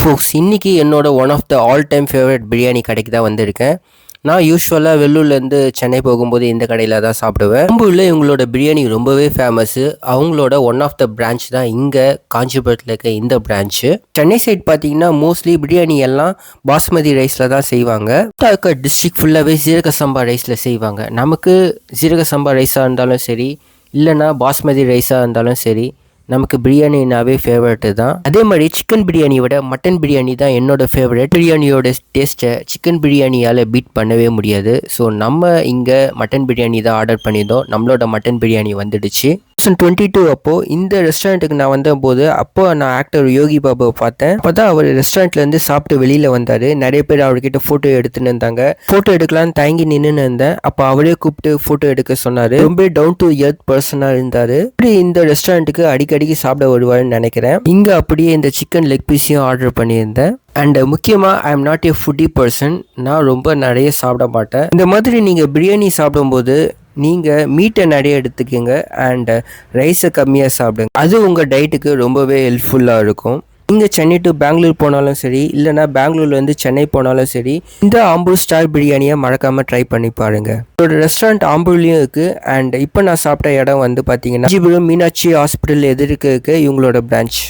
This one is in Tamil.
ஃபோக்ஸ் இன்றைக்கி என்னோட one of the all time favourite biryani கடைக்கு தான் வந்திருக்கேன். நான் யூஸ்வலாக வெள்ளூர்லேருந்து சென்னை போகும்போது இந்த கடையில் தான் சாப்பிடுவேன். ஆம்பூரில் இவங்களோட பிரியாணி ரொம்பவே ஃபேமஸ்ஸு. அவங்களோட ஒன் ஆஃப் த பிரான்ச் தான் இங்கே காஞ்சிபுரத்தில் இருக்க இந்த பிரான்ச்சு. சென்னை சைட் பார்த்தீங்கன்னா மோஸ்ட்லி பிரியாணி எல்லாம் பாஸ்மதி ரைஸில் தான் செய்வாங்க. இருக்க டிஸ்ட்ரிக்ட் ஃபுல்லாகவே சீரக சம்பா ரைஸில் செய்வாங்க. நமக்கு சீரக சம்பா ரைஸாக இருந்தாலும் சரி, இல்லைனா பாஸ்மதி ரைஸாக இருந்தாலும் சரி, நமக்கு பிரியாணினாவே ஃபேவரெட்டு தான். அதே மாதிரி சிக்கன் பிரியாணியை விட மட்டன் பிரியாணி தான் என்னோட ஃபேவரெட். பிரியாணியோட டேஸ்ட்டை சிக்கன் பிரியாணியால் பீட் பண்ணவே முடியாது. ஸோ நம்ம இங்கே மட்டன் பிரியாணி தான் ஆர்டர் பண்ணியிருந்தோம். நம்மளோட மட்டன் பிரியாணி வந்துடுச்சு. 2022 அப்போது இந்த ரெஸ்டாரண்ட்டுக்கு நான் வந்தபோது அப்போ நான் ஆக்டர் யோகி பாபுவை பார்த்தேன். அப்போ தான் அவர் ரெஸ்டாரண்ட்லேருந்து சாப்பிட்டு வெளியில் வந்தார். நிறைய பேர் அவர்கிட்ட ஃபோட்டோ எடுத்துன்னு இருந்தாங்க. ஃபோட்டோ எடுக்கலான்னு தயங்கி நின்றுன்னு இருந்தேன். அப்போ அவரே கூப்பிட்டு ஃபோட்டோ எடுக்க சொன்னார். ரொம்ப டவுன் டு எர்த் பர்சனாக இருந்தார். இப்படி இந்த ரெஸ்டாரண்ட்டுக்கு அடிக்கடிக்கு சாப்பிட வருவாருன்னு நினைக்கிறேன். இங்கே அப்படியே இந்த சிக்கன் லெக் பீஸையும் ஆர்டர் பண்ணியிருந்தேன். அண்ட் முக்கியமாக I am not a foodie person. நான் ரொம்ப நிறைய சாப்பிட மாட்டேன். இந்த மாதிரி நீங்கள் பிரியாணி சாப்பிடும்போது நீங்கள் மீட்டை நிறைய எடுத்துக்கோங்க அண்ட் ரைஸை கம்மியாக சாப்பிடுங்க. அது உங்கள் டயட்டுக்கு ரொம்பவே ஹெல்ப்ஃபுல்லாக இருக்கும். நீங்கள் சென்னை டு பெங்களூர் போனாலும் சரி, இல்லைனா பெங்களூர்லேருந்து சென்னை போனாலும் சரி, இந்த ஆம்பூர் ஸ்டார் பிரியாணியை மறக்காமல் ட்ரை பண்ணி பாருங்கள். இதோட ரெஸ்டாரண்ட் ஆம்பூர்லேயும் இருக்குது. அண்ட் இப்போ நான் சாப்பிட்ட இடம் வந்து பார்த்தீங்கன்னா காஞ்சிபுரம் மீனாட்சி ஹாஸ்பிட்டல் எதிர்க்க இவங்களோட பிரான்ச்.